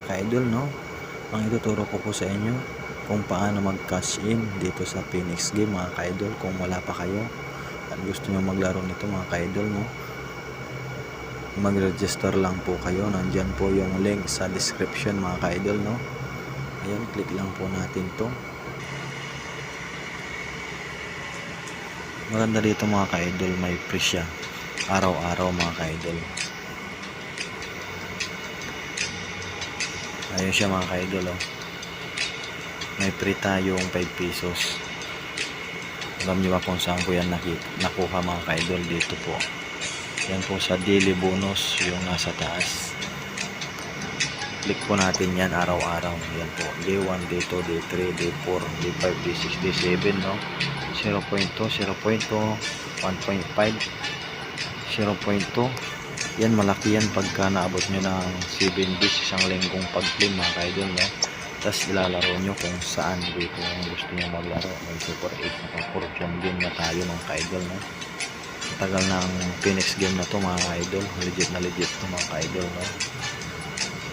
Ka-idol, no? Ang ituturo ko po sa inyo kung paano mag-cash in dito sa Phoenix Game, mga ka-idol. Kung wala pa kayo at gusto nyo maglaro nito, mga ka-idol, no? Mag-register lang po kayo. Nandyan po yung link sa description, mga ka-idol, no? Ayan, click lang po natin to. Maganda dito, mga ka-idol, may free siya araw-araw, mga ka-idol. Ayun siya, mga ka-idol, oh. May free tayong 5 pesos. Alam nyo ba kung saan ko yan nakuha, mga ka-idol? Dito po. Yan po sa daily bonus, yung nasa taas. Click po natin yan araw-araw. Yan po. Day 1, day 2, day 3, day 4, day 5, day 6, day 7, no? 0.2, 0.2, 1.5, 0.2. Yan, malaki yan pagka naabot nyo ng 7 days, isang linggong pag-claim, mga ka-idol, no? Tapos ilalaro nyo kung saan dito yung gusto nyo maglaro. May Super 8 na fortune game na tayo, mga ka-idol, no? Tagal ng Phoenix Game na to, mga ka-idol. Legit na legit to, mga ka-idol, no?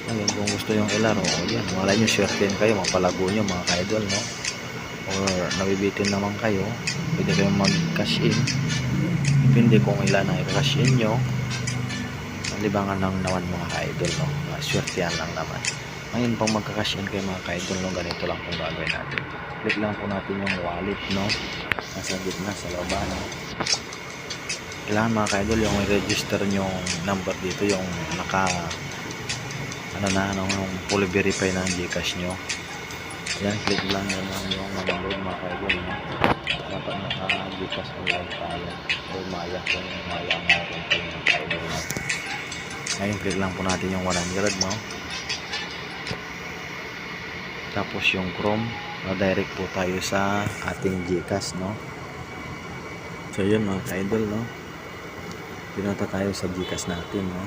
Ngayon, kung gusto yung ilaro, yan, malay nyo, swertein kayo, mapalago nyo, mga ka-idol, no? Or nabibitin naman kayo, pwede kayong mag-cash in. Depende kung ilan ang i-cash in nyo. Libangan lang naman, mga ka-idol, no? Swertean lang naman. Ngayon, pang magka-cash in kayo, mga ka-idol, no? Ganito lang kung gagawin natin. Click lang po natin yung wallet, no? Nasa gitna, sa loob, no? Kailangan, mga ka-idol, yung i-register yung number dito, yung yung fully verify na ang Gcash nyo. Yan, click lang yan lang yung mag-load, mga ka-idol, no? Dapat naka-Gcash online tayo o maya kung maya ang natin tayo, mga ka-idol, no? Ngayon, click lang po natin yung 100, no? Tapos yung Chrome, direct po tayo sa ating Gcash, no? So yun, mga ka-idol, no? Pinunta tayo sa Gcash natin, no?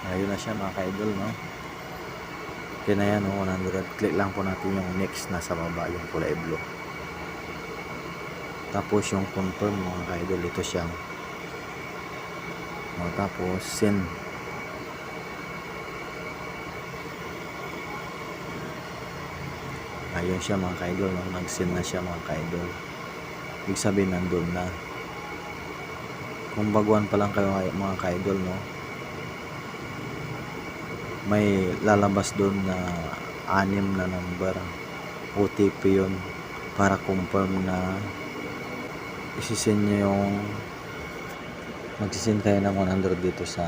Ayun na siya, mga ka-idol, no? Okay na yan, no? 100. Click lang po natin yung next nasa baba, yung kulay blue. Tapos yung confirm, mga ka-idol, ito siya. Tapos send. Ayun siya, mga ka-idol, no? Nag-send na siya, mga ka-idol. Ibig sabihin, nandun na. Kung baguhan pa lang kayo, mga ka-idol, no? May lalabas doon na 6 na number. OTP yun para confirm na isisend nyo yung magsisend kayo ng 100 dito sa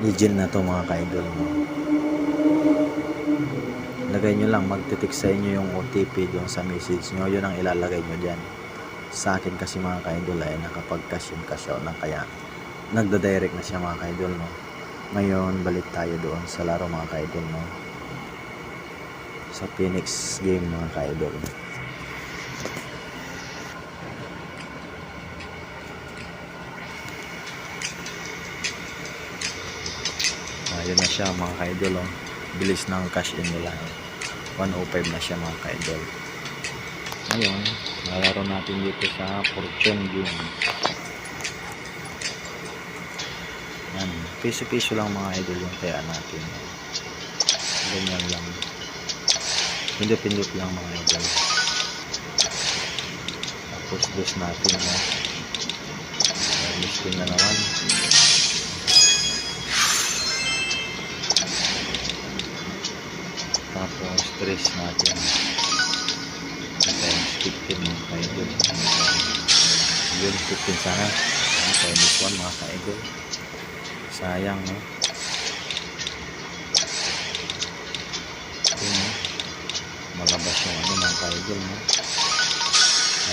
agent na to, mga ka-idol, no? Lagay nyo lang, magte-text sa inyo yung OTP doon sa message nyo. Yun ang ilalagay nyo dyan. Sa akin kasi, mga ka-idol, ay nakapag-cash in cash out na, kaya nagda-direct na siya, mga ka-idol, no? Ngayon, balik tayo doon sa laro, mga ka-idol, no? Sa Phoenix Game, mga ka-idol. Ayun na siya, mga ka-idol, oh. Bilis ng cash in nila. 105 na siya, mga ka-idol. Ngayon, lalaro natin dito sa fortune game. Yan, piso-piso lang, mga idol, yung kaya natin. Ganyan lang. Pindot-pindot lang, mga idol. Tapos boost natin, no? Listing na naman. Tapos stress natin. Times 15, mga idol. Yun, 15 sana. Times 1, mga idol. Sayang, no? Ito, no? Malabas yung mga ka-idol, no?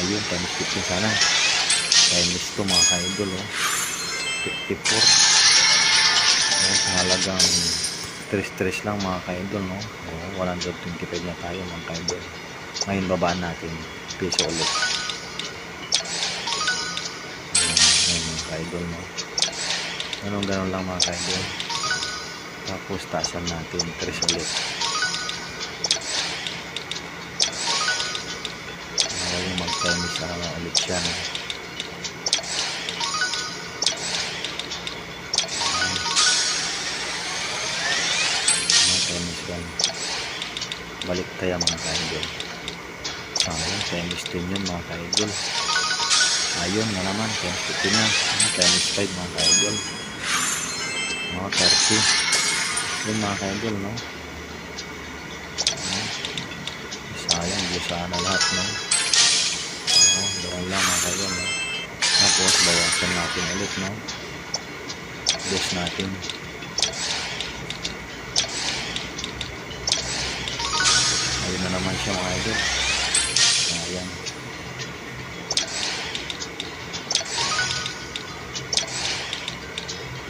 Ayun, times 15 sana. Times 2, mga ka-idol, oh. 54. Sa halagang 3 lang, mga ka-idol, no? 125 na tayo, mga ka-idol. Ngayon, babaan natin. Piso ulit. Ayun, mga ka-idol, no? Ganun lang, mga ka-idol. Tapos taasan natin 3 ulit. Ngayon mag-times ulit siya, no? balik tayo mga ka-idol. Sayang, times 10 yun mga ka-idol. Ayun na naman, times 15 na. Times 5 mga ka-idol. 30. Yun mga ka-idol, no? Sayang, di sana lahat, no? Doon lang mga ka-idol, no? Tapos, bawasan natin ulit, no? Dos natin. Ayun na naman siya mga idol. Ayan.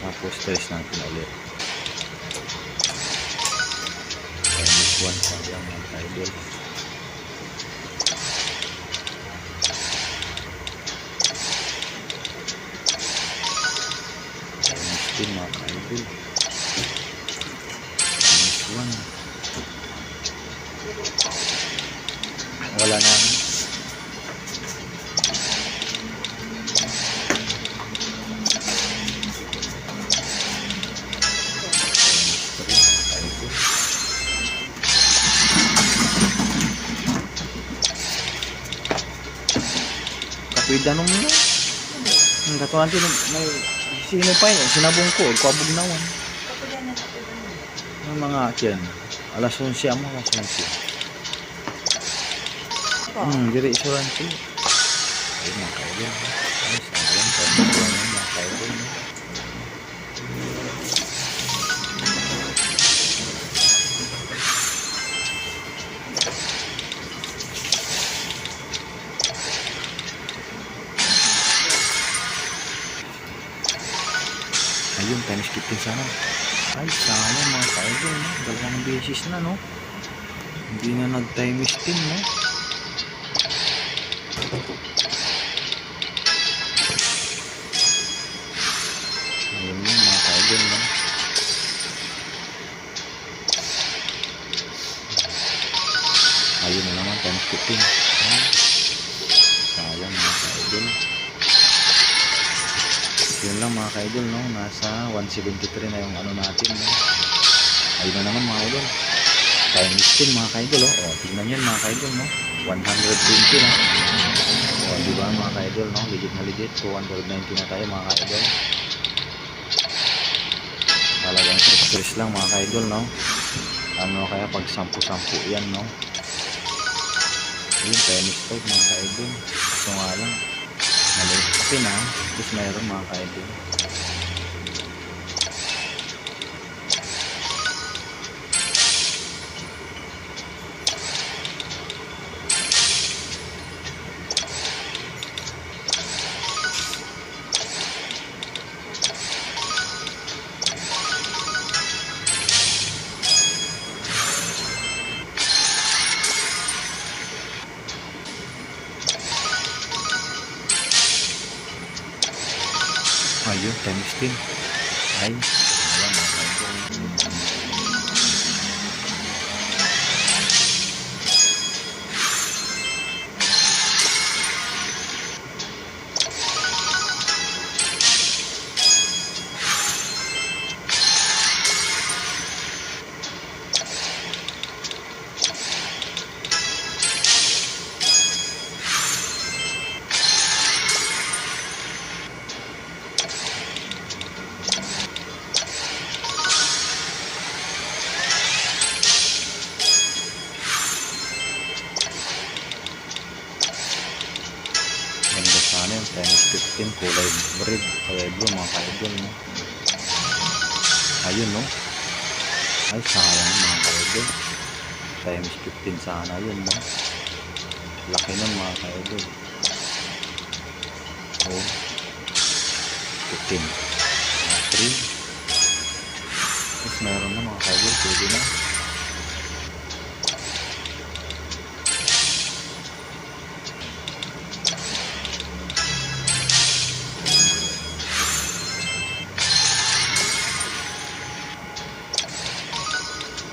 Tapos stress natin ulit. Minus 1 sayang mga idol. Minus 10 mga idol. Minus 1. Wala na. Kapida nung ang katuan din may sino pa yun, sinabong ko, kabog nawan. Ang mga akin, alas 11 mo, alas 11. Diri isuransi. Ayun mga kaidol. Ay, sayang, sayang mga kaidol. Ayun, times 15 sana. Ay, sayang mga kaidol, no? Dalawang beses na, no? Hindi na nag-times 10, no? Ayun yun, mga kaidol, no? Ayun na naman, times 15. Sayang mga kaidol. Yun lang mga kaidol, no? Nasa 173 na yung ano natin, no? Ayun na naman mga kaidol. Times 10 mga kaidol, oh. O, tignan yan mga kaidol, no? 120 na. O, diba mga kaidol, no? Legit na legit. 290 na tayo mga kaidol. Talagang stress lang mga kaidol, no? Ano kaya pag 10-10 yan, no? Ayun, times 5 mga kaidol. Ito nga lang. Maliit kasi na. Tapos mayroon mga kaidol. Ayun, times 10. Ay, wala mga kaidol. Sana yung times 15 kulay red, kulay blue mga kaidol, no? Ayun, no? Ay, sayang mga kaidol. Times 15 sana yun, no? Laki nun mga kaidol. Oh, 15 3. Tapos meron na mga kaidol, pwede na.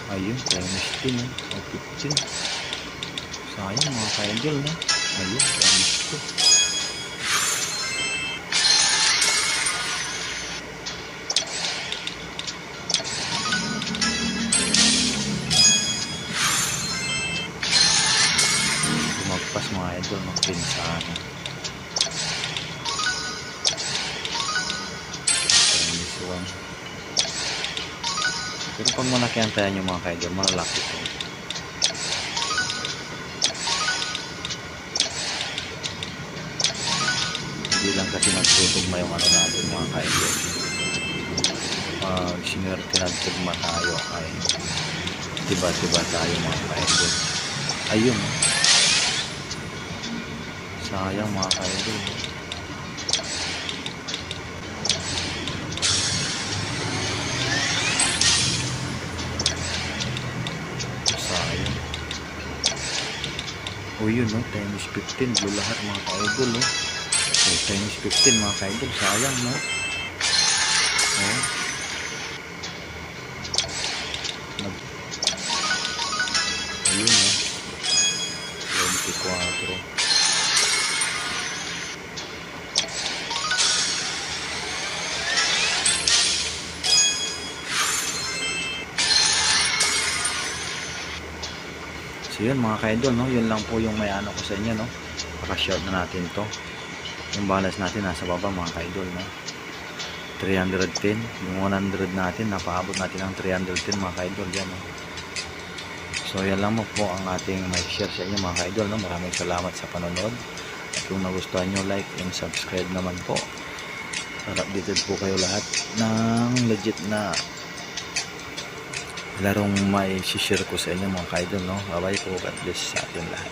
Ayun, times 10 o 15. Sayang mga ka-idol, no? Ayun, times 2. lang. Pero pag malaki ang tayo nyo mga kaidol, malalaki to. Hindi lang kasi nagtutugma yung ano natin mga kaidol. Pag sinuwerte nagtugma tayo ay tiba-tiba tayo mga kaidol. Ayun. Sayang mga kaidol. Sayang. O yun no, times 15 blue lahat mga kaidol no. So, times 15 mga kaidol, sayang no. Oh. Ayun no. 24. So yun mga kaidol no, yun lang po yung may ano ko sa inyo no. Paka-short na natin to. Yung balance natin nasa baba mga kaidol no. 310, yung 100 natin napaabot natin ng 310 mga kaidol yan no. So yan lang po ang ating may share sa inyo mga kaidol no. Maraming salamat sa panonood. At kung nagustuhan nyo, like and subscribe naman po para updated po kayo lahat ng legit na larong may share ko sa inyo mga kaidol no. Bye bye po, God bless sa atin lahat.